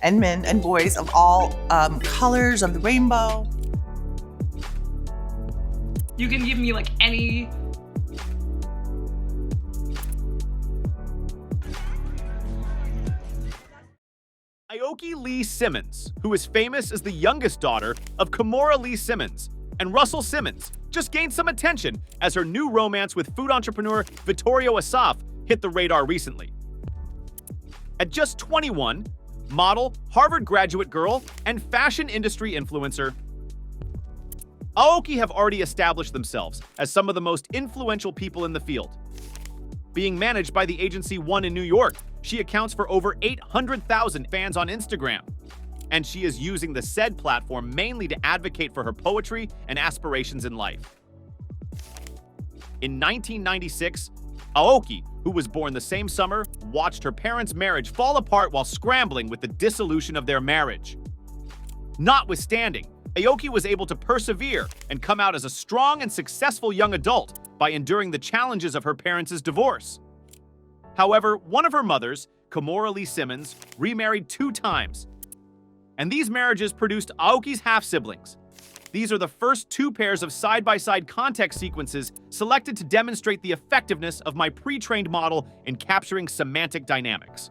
and men and boys of all colors of the rainbow. You can give me like any. Aoki Lee Simmons, who is famous as the youngest daughter of Kimora Lee Simmons and Russell Simmons, just gained some attention as her new romance with food entrepreneur Vittorio Assaf hit the radar recently. At just 21, model, Harvard graduate girl, and fashion industry influencer, Aoki have already established themselves as some of the most influential people in the field. Being managed by the agency One in New York, she accounts for over 800,000 fans on Instagram. And she is using the said platform mainly to advocate for her poetry and aspirations in life. In 1996, Aoki, who was born the same summer, watched her parents' marriage fall apart while scrambling with the dissolution of their marriage. Notwithstanding, Aoki was able to persevere and come out as a strong and successful young adult by enduring the challenges of her parents' divorce. However, one of her mothers, Kimora Lee Simmons, remarried 2 times. And these marriages produced Aoki's half-siblings. These are the first 2 pairs of side-by-side context sequences selected to demonstrate the effectiveness of my pre-trained model in capturing semantic dynamics.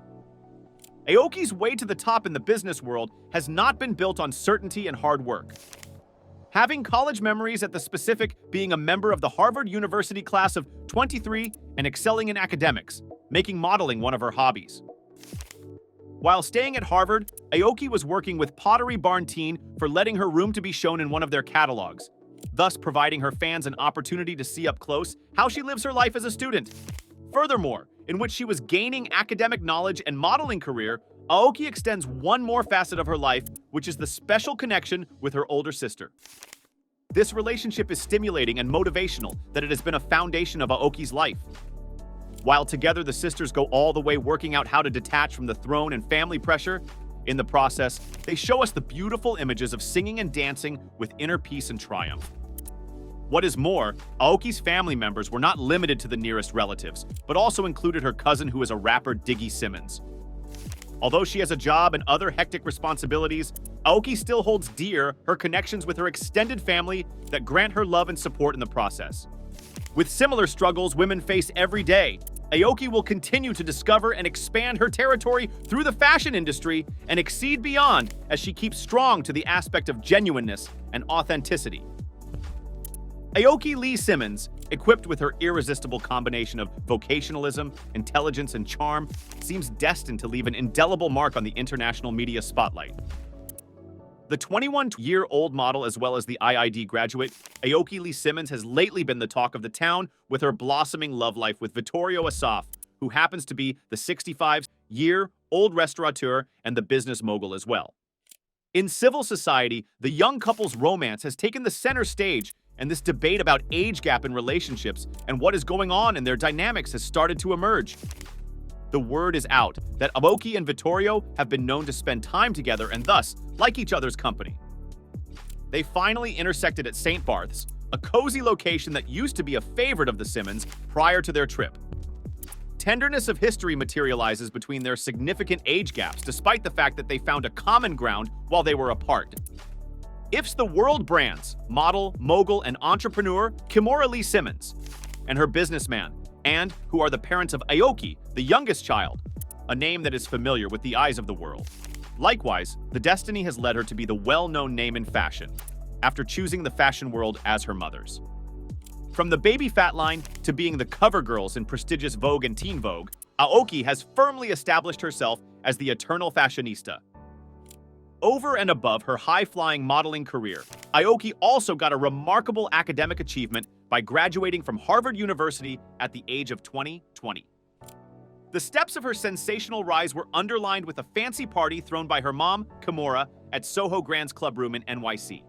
Aoki's way to the top in the business world has not been built on certainty and hard work. Having college memories at the specific being a member of the Harvard University class of 23 and excelling in academics, making modeling one of her hobbies. While staying at Harvard, Aoki was working with Pottery Barn Teen for letting her room to be shown in one of their catalogs, thus providing her fans an opportunity to see up close how she lives her life as a student. Furthermore, in which she was gaining academic knowledge and modeling career, Aoki extends one more facet of her life, which is the special connection with her older sister. This relationship is stimulating and motivational that it has been a foundation of Aoki's life. While together, the sisters go all the way working out how to detach from the throne and family pressure. In the process, they show us the beautiful images of singing and dancing with inner peace and triumph. What is more, Aoki's family members were not limited to the nearest relatives, but also included her cousin who is a rapper, Diggy Simmons. Although she has a job and other hectic responsibilities, Aoki still holds dear her connections with her extended family that grant her love and support in the process. With similar struggles women face every day, Aoki will continue to discover and expand her territory through the fashion industry and exceed beyond as she keeps strong to the aspect of genuineness and authenticity. Aoki Lee Simmons, equipped with her irresistible combination of vocationalism, intelligence, and charm, seems destined to leave an indelible mark on the international media spotlight. The 21-year-old model as well as the IID graduate, Aoki Lee Simmons has lately been the talk of the town with her blossoming love life with Vittorio Assaf, who happens to be the 65-year-old restaurateur and the business mogul as well. In civil society, the young couple's romance has taken the center stage, and this debate about age gap in relationships and what is going on in their dynamics has started to emerge. The word is out that Aoki and Vittorio have been known to spend time together and thus like each other's company. They finally intersected at St. Barths, a cozy location that used to be a favorite of the Simmons prior to their trip. Tenderness of history materializes between their significant age gaps despite the fact that they found a common ground while they were apart. If's the world brands, model, mogul, and entrepreneur Kimora Lee Simmons, and her businessman, and who are the parents of Aoki, the youngest child, a name that is familiar with the eyes of the world. Likewise, the destiny has led her to be the well-known name in fashion, after choosing the fashion world as her mother's. From the baby fat line to being the cover girls in prestigious Vogue and Teen Vogue, Aoki has firmly established herself as the eternal fashionista. Over and above her high-flying modeling career, Aoki also got a remarkable academic achievement by graduating from Harvard University at the age of 20. The steps of her sensational rise were underlined with a fancy party thrown by her mom, Kimora, at Soho Grand's Club Room in NYC.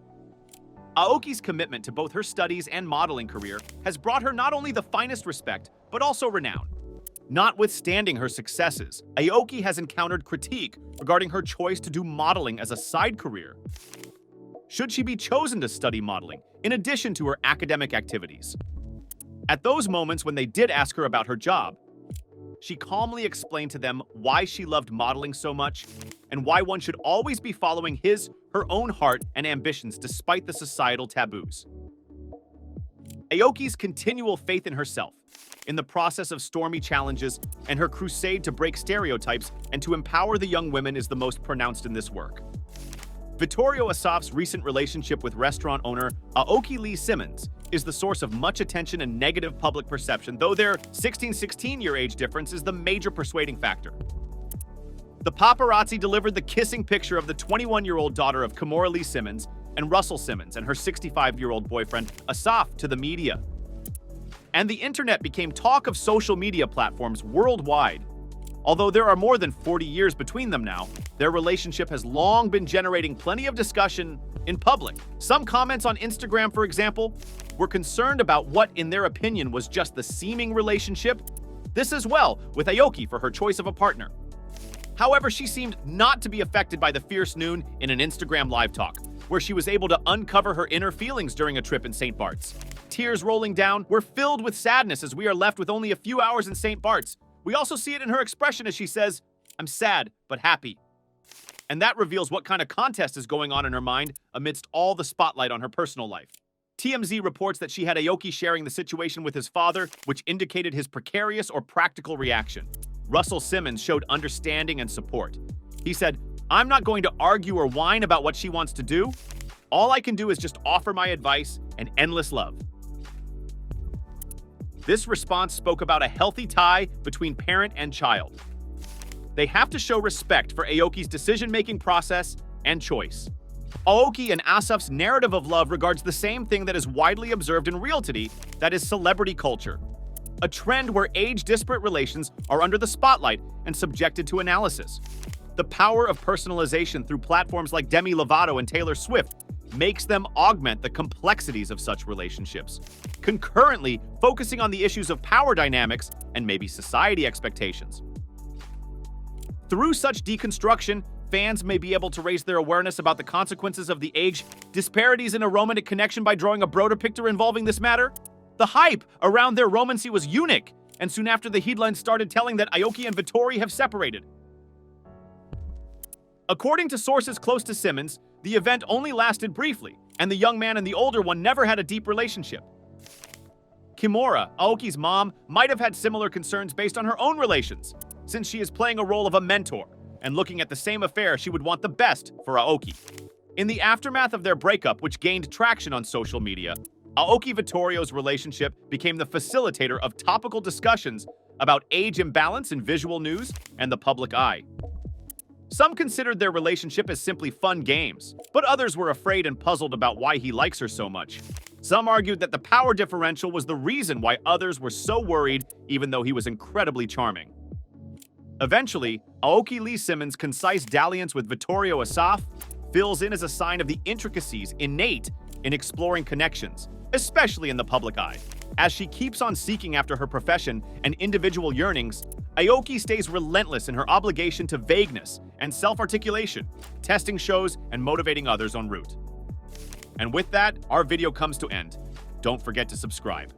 Aoki's commitment to both her studies and modeling career has brought her not only the finest respect, but also renown. Notwithstanding her successes, Aoki has encountered critique regarding her choice to do modeling as a side career. Should she be chosen to study modeling, in addition to her academic activities? At those moments when they did ask her about her job, she calmly explained to them why she loved modeling so much and why one should always be following her own heart and ambitions despite the societal taboos. Aoki's continual faith in herself, in the process of stormy challenges, and her crusade to break stereotypes and to empower the young women is the most pronounced in this work. Vittorio Assaf's recent relationship with restaurant owner Aoki Lee Simmons is the source of much attention and negative public perception, though their 16-16-year age difference is the major persuading factor. The paparazzi delivered the kissing picture of the 21-year-old daughter of Kimora Lee Simmons and Russell Simmons and her 65-year-old boyfriend Assaf to the media. And the internet became talk of social media platforms worldwide. Although there are more than 40 years between them now, their relationship has long been generating plenty of discussion in public. Some comments on Instagram, for example, were concerned about what, in their opinion, was just the seeming relationship. This as well with Aoki for her choice of a partner. However, she seemed not to be affected by the fierce noon in an Instagram live talk, where she was able to uncover her inner feelings during a trip in St. Barths. Tears rolling down, we're filled with sadness as we are left with only a few hours in St. Barths. We also see it in her expression as she says, "I'm sad, but happy." And that reveals what kind of contest is going on in her mind amidst all the spotlight on her personal life. TMZ reports that she had Aoki sharing the situation with his father, which indicated his precarious or practical reaction. Russell Simmons showed understanding and support. He said, "I'm not going to argue or whine about what she wants to do. All I can do is just offer my advice and endless love." This response spoke about a healthy tie between parent and child. They have to show respect for Aoki's decision-making process and choice. Aoki and Assaf's narrative of love regards the same thing that is widely observed in reality, that is celebrity culture. A trend where age-disparate relations are under the spotlight and subjected to analysis. The power of personalization through platforms like Demi Lovato and Taylor Swift makes them augment the complexities of such relationships, concurrently focusing on the issues of power dynamics and maybe society expectations. Through such deconstruction, fans may be able to raise their awareness about the consequences of the age disparities in a romantic connection by drawing a broader picture involving this matter. The hype around their romancy was unique, and soon after the headlines started telling that Aoki and Vittorio have separated. According to sources close to Simmons, the event only lasted briefly, and the young man and the older one never had a deep relationship. Kimora, Aoki's mom, might have had similar concerns based on her own relations, since she is playing a role of a mentor, and looking at the same affair, she would want the best for Aoki. In the aftermath of their breakup, which gained traction on social media, Aoki-Vittorio's relationship became the facilitator of topical discussions about age imbalance in visual news and the public eye. Some considered their relationship as simply fun games, but others were afraid and puzzled about why he likes her so much. Some argued that the power differential was the reason why others were so worried, even though he was incredibly charming. Eventually, Aoki Lee Simmons' concise dalliance with Vittorio Assaf fills in as a sign of the intricacies innate in exploring connections, especially in the public eye. As she keeps on seeking after her profession and individual yearnings, Aoki stays relentless in her obligation to vagueness and self-articulation, testing shows and motivating others en route. And with that, our video comes to end. Don't forget to subscribe.